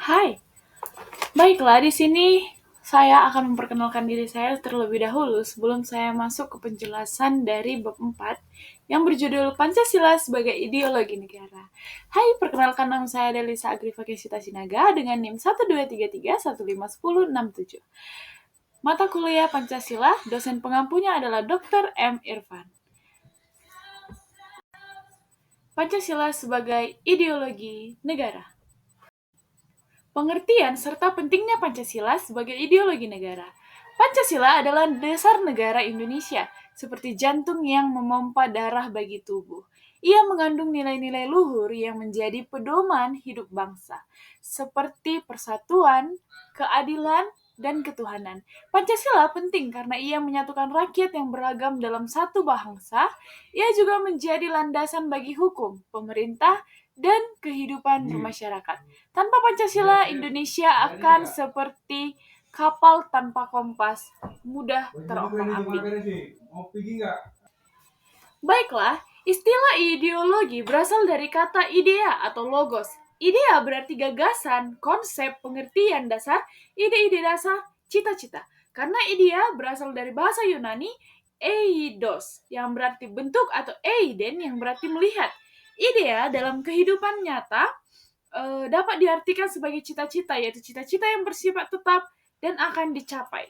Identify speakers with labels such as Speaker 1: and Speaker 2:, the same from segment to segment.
Speaker 1: Hai, baiklah di sini saya akan memperkenalkan diri saya terlebih dahulu sebelum saya masuk ke penjelasan dari bab 4 yang berjudul Pancasila sebagai Ideologi Negara. Hai, perkenalkan nama saya Delisa Agrifakesita Sinaga dengan NIM 12331510667. Mata kuliah Pancasila, dosen pengampunya adalah Dr. M. Irfan. Pancasila sebagai ideologi negara. Pengertian serta pentingnya Pancasila sebagai ideologi negara. Pancasila adalah dasar negara Indonesia, seperti jantung yang memompa darah bagi tubuh. Ia mengandung nilai-nilai luhur yang menjadi pedoman hidup bangsa, seperti persatuan, keadilan, dan ketuhanan. Pancasila penting karena ia menyatukan rakyat yang beragam dalam satu bangsa. Ia juga menjadi landasan bagi hukum, pemerintah, dan kehidupan bermasyarakat. Tanpa Pancasila, Indonesia akan seperti kapal tanpa kompas, mudah terombang-ambing. Baiklah, istilah ideologi berasal dari kata idea atau logos. Idea berarti gagasan, konsep, pengertian dasar, ide-ide dasar, cita-cita. Karena idea berasal dari bahasa Yunani eidos, yang berarti bentuk, atau eiden, yang berarti melihat. Idea dalam kehidupan nyata dapat diartikan sebagai cita-cita, yaitu cita-cita yang bersifat tetap dan akan dicapai.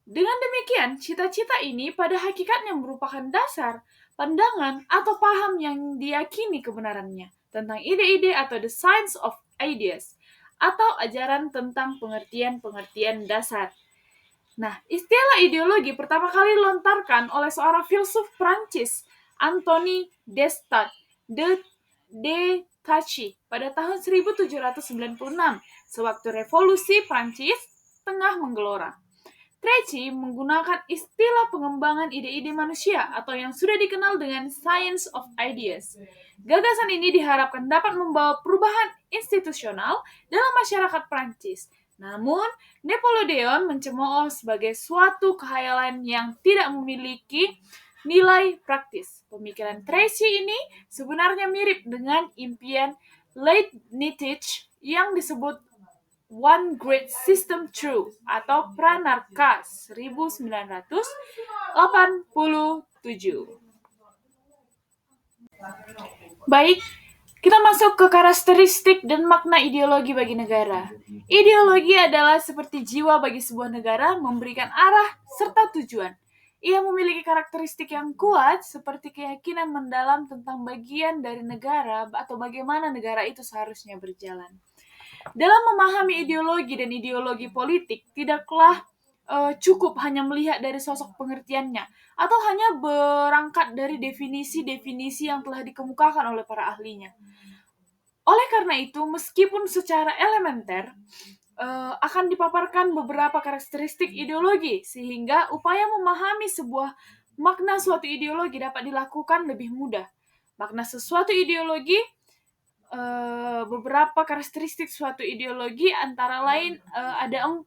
Speaker 1: Dengan demikian, cita-cita ini pada hakikatnya merupakan dasar, pandangan, atau paham yang diyakini kebenarannya tentang ide-ide atau the science of ideas, atau ajaran tentang pengertian-pengertian dasar. Nah, istilah ideologi pertama kali dilontarkan oleh seorang filsuf Prancis, Anthony Descartes de Cauchy pada tahun 1796, sewaktu revolusi Prancis tengah menggelora. Cauchy menggunakan istilah pengembangan ide-ide manusia atau yang sudah dikenal dengan Science of Ideas. Gagasan ini diharapkan dapat membawa perubahan institusional dalam masyarakat Prancis. Namun, Napoleon mencemooh sebagai suatu khayalan yang tidak memiliki nilai praktis. Pemikiran Cauchy ini sebenarnya mirip dengan impian Leibniz yang disebut One Great System True atau Pranarka 1987. Baik, kita masuk ke karakteristik dan makna ideologi bagi negara. Ideologi adalah seperti jiwa bagi sebuah negara, memberikan arah serta tujuan. Ia memiliki karakteristik yang kuat seperti keyakinan mendalam tentang bagian dari negara atau bagaimana negara itu seharusnya berjalan. Dalam memahami ideologi dan ideologi politik, tidaklah cukup hanya melihat dari sosok pengertiannya, atau hanya berangkat dari definisi-definisi yang telah dikemukakan oleh para ahlinya. Oleh karena itu, meskipun secara elementer, akan dipaparkan beberapa karakteristik ideologi, sehingga upaya memahami sebuah makna suatu ideologi dapat dilakukan lebih mudah. Makna sesuatu ideologi, beberapa karakteristik suatu ideologi antara lain ada 4.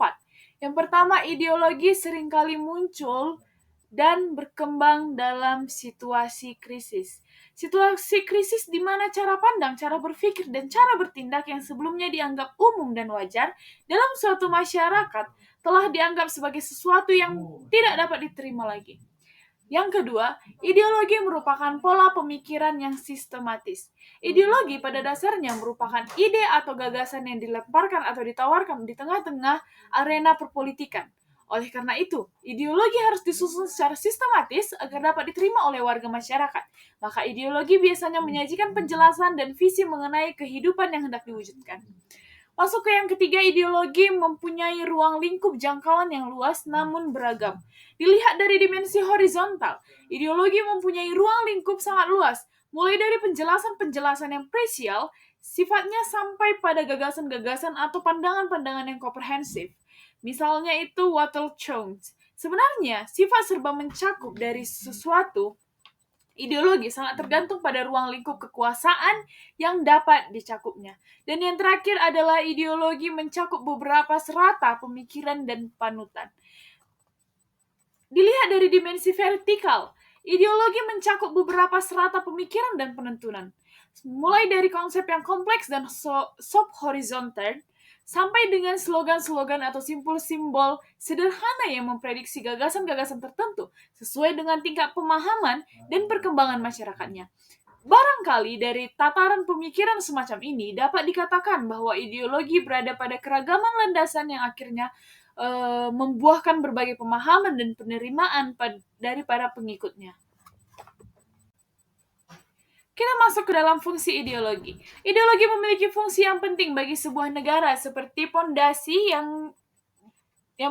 Speaker 1: Yang pertama, ideologi seringkali muncul dan berkembang dalam situasi krisis. Situasi krisis di mana cara pandang, cara berpikir, dan cara bertindak yang sebelumnya dianggap umum dan wajar dalam suatu masyarakat telah dianggap sebagai sesuatu yang tidak dapat diterima lagi. Yang kedua, ideologi merupakan pola pemikiran yang sistematis. Ideologi pada dasarnya merupakan ide atau gagasan yang dilemparkan atau ditawarkan di tengah-tengah arena perpolitikan. Oleh karena itu, ideologi harus disusun secara sistematis agar dapat diterima oleh warga masyarakat. Maka ideologi biasanya menyajikan penjelasan dan visi mengenai kehidupan yang hendak diwujudkan. Masuk ke yang ketiga, ideologi mempunyai ruang lingkup jangkauan yang luas namun beragam. Dilihat dari dimensi horizontal, ideologi mempunyai ruang lingkup sangat luas, mulai dari penjelasan-penjelasan yang parsial, sifatnya sampai pada gagasan-gagasan atau pandangan-pandangan yang komprehensif. Misalnya itu Walter Jones. Sebenarnya, sifat serba mencakup dari sesuatu ideologi sangat tergantung pada ruang lingkup kekuasaan yang dapat dicakupnya. Dan yang terakhir adalah ideologi mencakup beberapa serata pemikiran dan panutan. Dilihat dari dimensi vertikal, ideologi mencakup beberapa serata pemikiran dan penentunan. mulai dari konsep yang kompleks dan sub-horizontal, sampai dengan slogan-slogan atau simbol-simbol sederhana yang memprediksi gagasan-gagasan tertentu sesuai dengan tingkat pemahaman dan perkembangan masyarakatnya. Barangkali dari tataran pemikiran semacam ini dapat dikatakan bahwa ideologi berada pada keragaman landasan yang akhirnya membuahkan berbagai pemahaman dan penerimaan dari para pengikutnya. Kita masuk ke dalam fungsi ideologi. Ideologi memiliki fungsi yang penting bagi sebuah negara seperti pondasi yang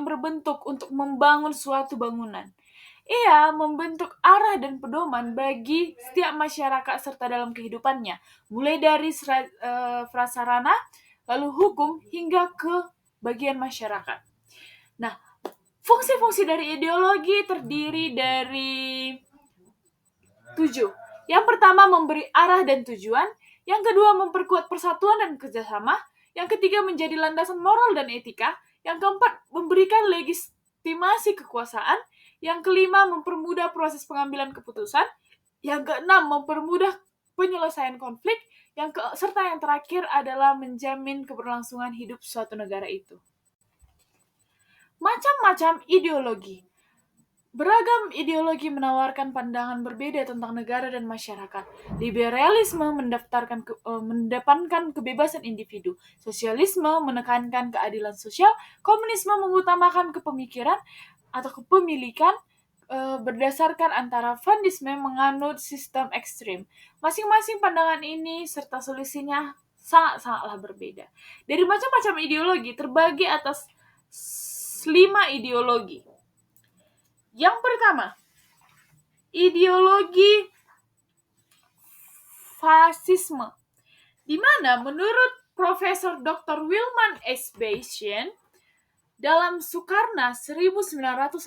Speaker 1: berbentuk untuk membangun suatu bangunan. Ia membentuk arah dan pedoman bagi setiap masyarakat serta dalam kehidupannya, mulai dari prasarana, lalu hukum, hingga ke bagian masyarakat. Nah, fungsi-fungsi dari ideologi terdiri dari 7. Yang pertama, memberi arah dan tujuan. Yang kedua, memperkuat persatuan dan kerjasama. Yang ketiga, menjadi landasan moral dan etika. Yang keempat, memberikan legitimasi kekuasaan. Yang kelima, mempermudah proses pengambilan keputusan. Yang keenam, mempermudah penyelesaian konflik. Serta yang terakhir adalah menjamin keberlangsungan hidup suatu negara itu. Macam-macam ideologi. Beragam ideologi menawarkan pandangan berbeda tentang negara dan masyarakat. Liberalisme mendepankan kebebasan individu. Sosialisme menekankan keadilan sosial. Komunisme mengutamakan kepemikiran atau kepemilikan berdasarkan antara fundisme menganut sistem ekstrim. Masing-masing pandangan ini serta solusinya sangat-sangatlah berbeda. Dari macam-macam ideologi terbagi atas 5 ideologi. Yang pertama, ideologi fasisme, di mana menurut Profesor Dr. Wilman S. Bayesian dalam Sukarna 1981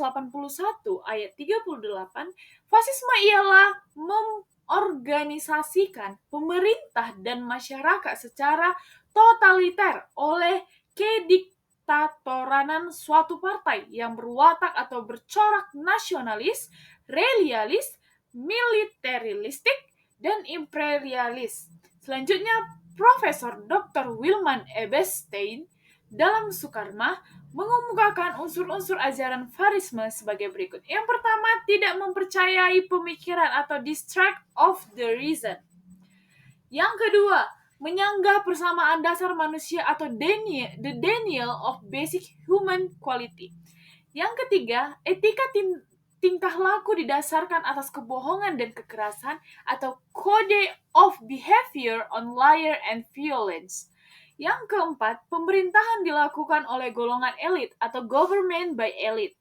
Speaker 1: ayat 38, fasisme ialah mengorganisasikan pemerintah dan masyarakat secara totaliter oleh kediktatoranan suatu partai yang berwatak atau bercorak nasionalis, relialis, militeristik, dan imperialis. Selanjutnya, Profesor Dr. Wilman Eberstein dalam Sukarma mengemukakan unsur-unsur ajaran fasisme sebagai berikut. Yang pertama, tidak mempercayai pemikiran atau distrust of the reason. Yang kedua, menyanggah persamaan dasar manusia atau the denial of basic human quality. Yang ketiga, etika tingkah laku didasarkan atas kebohongan dan kekerasan atau code of behavior on liar and violence. Yang keempat, pemerintahan dilakukan oleh golongan elit atau government by elite.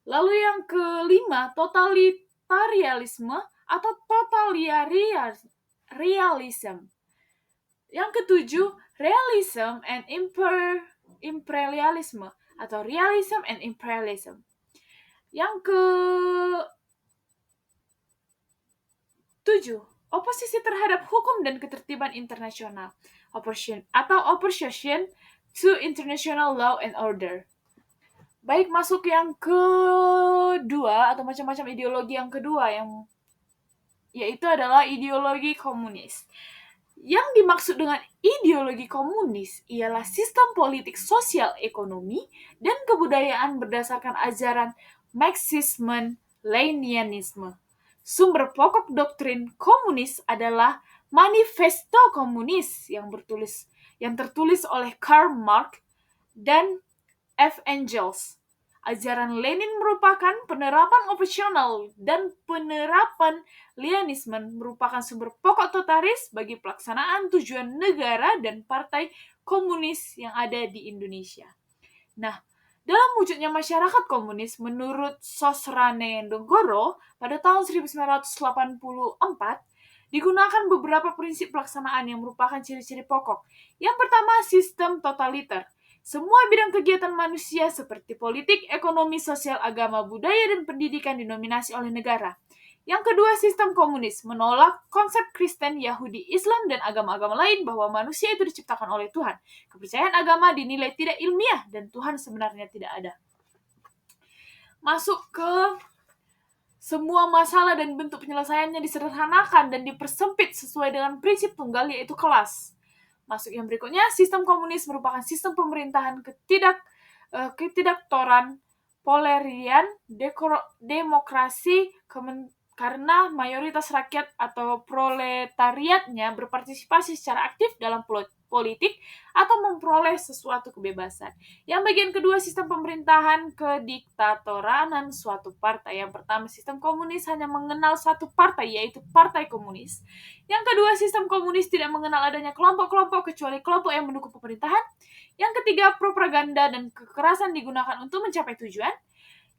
Speaker 1: Lalu yang kelima, totalitarianisme atau totalitarianism. Yang ketujuh, realism and imperialism atau realism and imperialism. Yang ke-7, oposisi terhadap hukum dan ketertiban internasional. Opposition to international law and order. Baik, masuk yang kedua atau macam-macam ideologi yang kedua, yaitu adalah ideologi komunis. Yang dimaksud dengan ideologi komunis ialah sistem politik sosial ekonomi dan kebudayaan berdasarkan ajaran Marxisme-Leninisme. Sumber pokok doktrin komunis adalah Manifesto Komunis yang tertulis oleh Karl Marx dan F. Engels. Ajaran Lenin merupakan penerapan opsional dan penerapan Leninisme merupakan sumber pokok totalitaris bagi pelaksanaan tujuan negara dan partai komunis yang ada di Indonesia. Nah, dalam wujudnya masyarakat komunis menurut Sosrane Ndogoro pada tahun 1984 digunakan beberapa prinsip pelaksanaan yang merupakan ciri-ciri pokok. Yang pertama, sistem totaliter. Semua bidang kegiatan manusia seperti politik, ekonomi, sosial, agama, budaya, dan pendidikan dinominasi oleh negara. Yang kedua, sistem komunis menolak konsep Kristen, Yahudi, Islam, dan agama-agama lain bahwa manusia itu diciptakan oleh Tuhan. Kepercayaan agama dinilai tidak ilmiah dan Tuhan sebenarnya tidak ada. Masuk ke Semua masalah dan bentuk penyelesaiannya disederhanakan dan dipersempit sesuai dengan prinsip tunggal, yaitu kelas. Masuk yang berikutnya, sistem komunis merupakan sistem pemerintahan ketidaktoran, polarian, demokrasi, karena mayoritas rakyat atau proletariatnya berpartisipasi secara aktif dalam politik atau memperoleh sesuatu kebebasan. Yang bagian kedua, sistem pemerintahan kediktatoranan suatu partai. Yang pertama, sistem komunis hanya mengenal satu partai, yaitu Partai Komunis. Yang kedua, sistem komunis tidak mengenal adanya kelompok-kelompok kecuali kelompok yang mendukung pemerintahan. Yang ketiga, propaganda dan kekerasan digunakan untuk mencapai tujuan.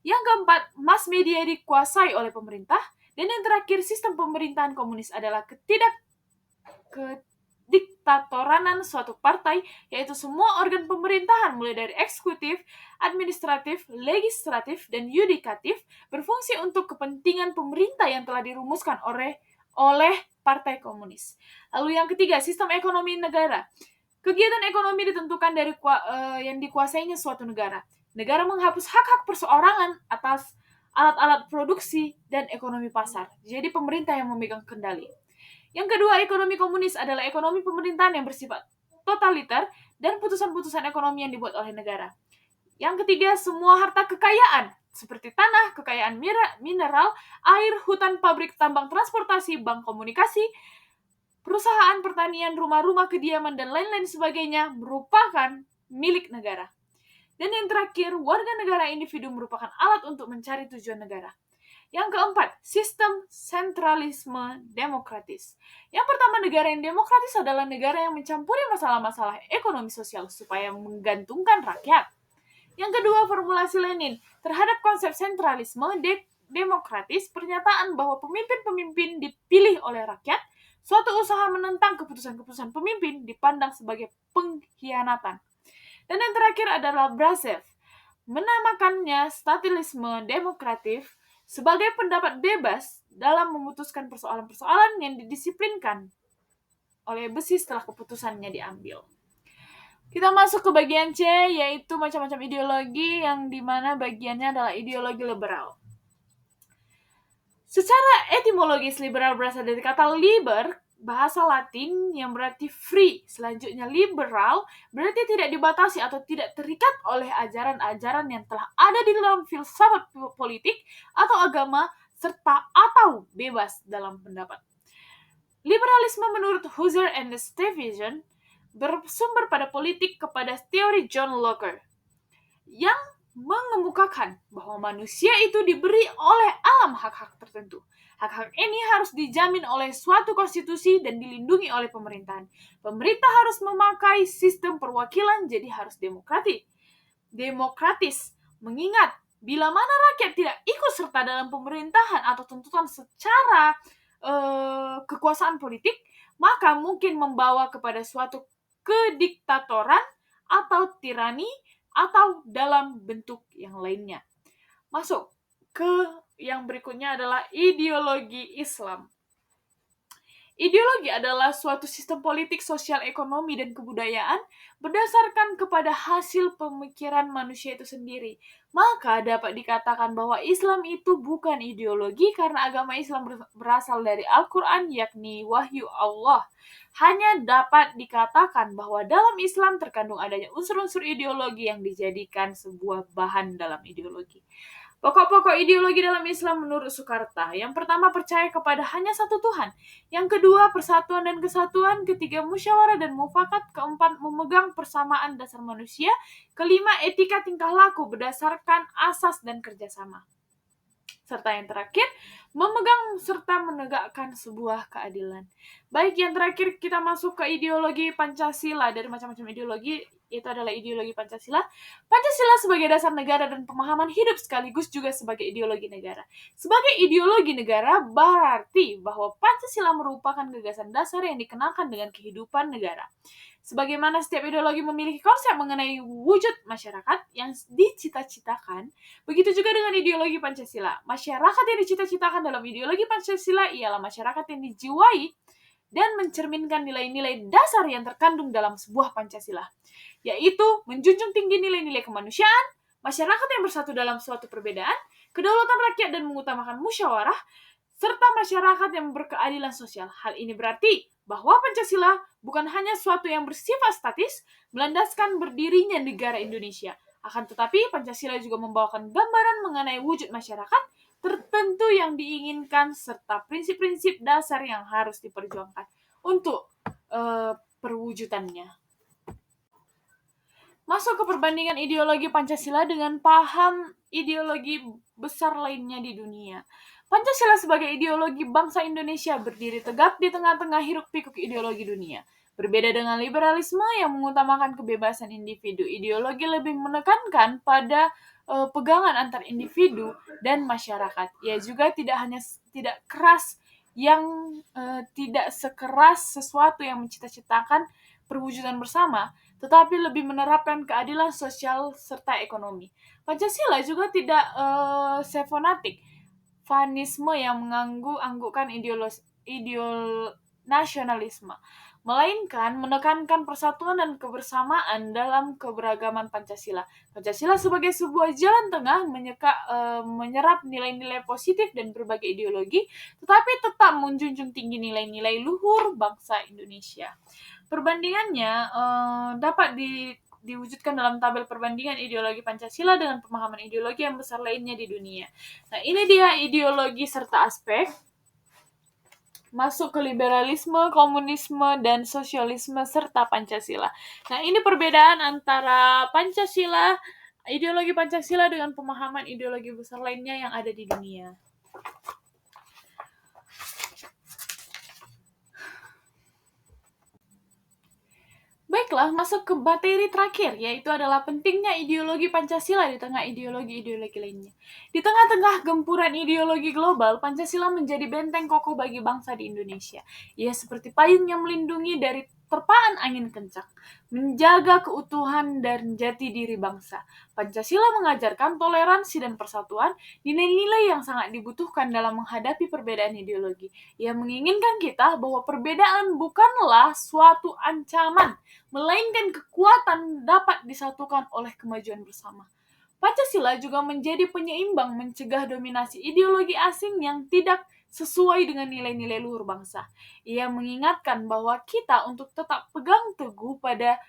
Speaker 1: Yang keempat, mass media dikuasai oleh pemerintah. Dan yang terakhir, sistem pemerintahan komunis adalah kediktatoranan suatu partai, yaitu semua organ pemerintahan mulai dari eksekutif, administratif, legislatif, dan yudikatif berfungsi untuk kepentingan pemerintah yang telah dirumuskan oleh Partai Komunis. Lalu yang ketiga, sistem ekonomi negara. Kegiatan ekonomi ditentukan dari yang dikuasainya suatu negara. Negara menghapus hak-hak perseorangan atas alat-alat produksi dan ekonomi pasar. Jadi pemerintah yang memegang kendali. Yang kedua, ekonomi komunis adalah ekonomi pemerintahan yang bersifat totaliter dan putusan-putusan ekonomi yang dibuat oleh negara. Yang ketiga, semua harta kekayaan seperti tanah, kekayaan mineral, air, hutan, pabrik, tambang, transportasi, bank komunikasi, perusahaan pertanian, rumah-rumah kediaman, dan lain-lain sebagainya merupakan milik negara. Dan yang terakhir, warga negara individu merupakan alat untuk mencari tujuan negara. Yang keempat, sistem sentralisme demokratis. Yang pertama, negara yang demokratis adalah negara yang mencampuri masalah-masalah ekonomi sosial supaya menggantungkan rakyat. Yang kedua, formulasi Lenin terhadap konsep sentralisme demokratis, pernyataan bahwa pemimpin-pemimpin dipilih oleh rakyat. Suatu usaha menentang keputusan-keputusan pemimpin dipandang sebagai pengkhianatan. Dan yang terakhir adalah Brezhnev, menamakannya stalinisme demokratif sebagai pendapat bebas dalam memutuskan persoalan-persoalan yang didisiplinkan oleh besi setelah keputusannya diambil. Kita masuk ke bagian C, yaitu macam-macam ideologi, yang dimana bagiannya adalah ideologi liberal. Secara etimologis, liberal berasal dari kata liber, bahasa Latin yang berarti free. Selanjutnya, liberal berarti tidak dibatasi atau tidak terikat oleh ajaran-ajaran yang telah ada di dalam filsafat politik atau agama, serta atau bebas dalam pendapat. Liberalisme menurut Husserl and Stuyvesant bersumber pada politik kepada teori John Locke yang mengemukakan bahwa manusia itu diberi oleh alam hak-hak tertentu. Hak-hak ini harus dijamin oleh suatu konstitusi dan dilindungi oleh pemerintahan. Pemerintah harus memakai sistem perwakilan, jadi harus demokratis. Mengingat, bila mana rakyat tidak ikut serta dalam pemerintahan atau tuntutan secara kekuasaan politik, maka mungkin membawa kepada suatu kediktatoran atau tirani atau dalam bentuk yang lainnya. Masuk ke yang berikutnya adalah ideologi Islam. Ideologi adalah suatu sistem politik, sosial, ekonomi, dan kebudayaan berdasarkan kepada hasil pemikiran manusia itu sendiri. Maka dapat dikatakan bahwa Islam itu bukan ideologi karena agama Islam berasal dari Al-Quran, yakni wahyu Allah. Hanya dapat dikatakan bahwa dalam Islam terkandung adanya unsur-unsur ideologi yang dijadikan sebuah bahan dalam ideologi. Pokok-pokok ideologi dalam Islam menurut Sukarta. Yang pertama, percaya kepada hanya satu Tuhan. Yang kedua, persatuan dan kesatuan. Ketiga, musyawarah dan mufakat. Keempat, memegang persamaan dasar manusia. Kelima, etika tingkah laku berdasarkan asas dan kerjasama. Serta yang terakhir, memegang serta menegakkan sebuah keadilan. Baik, yang terakhir kita masuk ke ideologi Pancasila. Dari macam-macam ideologi, itu adalah ideologi Pancasila. Pancasila sebagai dasar negara dan pemahaman hidup sekaligus juga sebagai ideologi negara. Sebagai ideologi negara berarti bahwa Pancasila merupakan gagasan dasar yang dikenalkan dengan kehidupan negara. Sebagaimana setiap ideologi memiliki konsep mengenai wujud masyarakat yang dicita-citakan, begitu juga dengan ideologi Pancasila. Masyarakat yang dicita-citakan dalam ideologi Pancasila ialah masyarakat yang dijiwai dan mencerminkan nilai-nilai dasar yang terkandung dalam sebuah Pancasila, yaitu menjunjung tinggi nilai-nilai kemanusiaan, masyarakat yang bersatu dalam suatu perbedaan, kedaulatan rakyat dan mengutamakan musyawarah, serta masyarakat yang berkeadilan sosial. Hal ini berarti bahwa Pancasila bukan hanya suatu yang bersifat statis, melandaskan berdirinya negara Indonesia. Akan tetapi, Pancasila juga membawakan gambaran mengenai wujud masyarakat tertentu yang diinginkan, serta prinsip-prinsip dasar yang harus diperjuangkan untuk perwujudannya. Masuk ke perbandingan ideologi Pancasila dengan paham ideologi besar lainnya di dunia. Pancasila sebagai ideologi bangsa Indonesia berdiri tegak di tengah-tengah hiruk-pikuk ideologi dunia. Berbeda dengan liberalisme yang mengutamakan kebebasan individu, ideologi lebih menekankan pada pegangan antar individu dan masyarakat. Ia juga tidak keras yang tidak sekeras sesuatu yang mencita-citakan perwujudan bersama, tetapi lebih menerapkan keadilan sosial serta ekonomi. Pancasila juga tidak sefonatik, fanisme yang mengangguk-anggukkan nasionalisme, melainkan menekankan persatuan dan kebersamaan dalam keberagaman Pancasila. Pancasila sebagai sebuah jalan tengah menyerap nilai-nilai positif dan berbagai ideologi, tetapi tetap menjunjung tinggi nilai-nilai luhur bangsa Indonesia. Perbandingannya dapat diwujudkan dalam tabel perbandingan ideologi Pancasila dengan pemahaman ideologi yang besar lainnya di dunia. Nah, ini dia ideologi serta aspek. Masuk ke liberalisme, komunisme, dan sosialisme serta Pancasila. Nah, ini perbedaan antara Pancasila, ideologi Pancasila dengan pemahaman ideologi besar lainnya yang ada di dunia. Baiklah, masuk ke materi terakhir, yaitu adalah pentingnya ideologi Pancasila di tengah ideologi-ideologi lainnya. Di tengah-tengah gempuran ideologi global, Pancasila menjadi benteng kokoh bagi bangsa di Indonesia. Ia seperti payung yang melindungi dari terpaan angin kencang, menjaga keutuhan dan jati diri bangsa. Pancasila mengajarkan toleransi dan persatuan, nilai-nilai yang sangat dibutuhkan dalam menghadapi perbedaan ideologi. Ia menginginkan kita bahwa perbedaan bukanlah suatu ancaman, melainkan kekuatan dapat disatukan oleh kemajuan bersama. Pancasila juga menjadi penyeimbang mencegah dominasi ideologi asing yang tidak sesuai dengan nilai-nilai luhur bangsa. Ia mengingatkan bahwa kita untuk tetap pegang teguh pada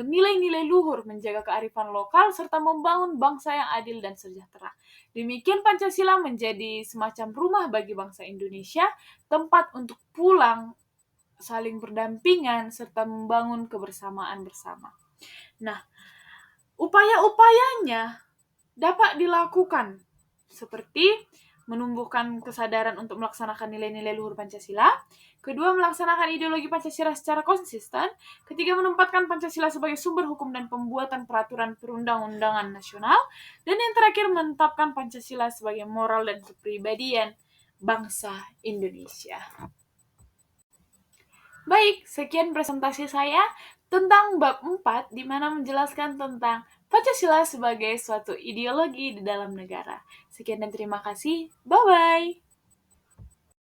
Speaker 1: nilai-nilai luhur, menjaga kearifan lokal, serta membangun bangsa yang adil dan sejahtera. Demikian Pancasila menjadi semacam rumah bagi bangsa Indonesia, tempat untuk pulang, saling berdampingan, serta membangun kebersamaan bersama. Nah, upaya-upayanya dapat dilakukan seperti menumbuhkan kesadaran untuk melaksanakan nilai-nilai luhur Pancasila, kedua, melaksanakan ideologi Pancasila secara konsisten, ketiga, menempatkan Pancasila sebagai sumber hukum dan pembuatan peraturan perundang-undangan nasional, dan yang terakhir, menetapkan Pancasila sebagai moral dan kepribadian bangsa Indonesia. Baik, sekian presentasi saya tentang bab 4, di mana menjelaskan tentang Pancasila sebagai suatu ideologi di dalam negara. Sekian dan terima kasih. Bye-bye.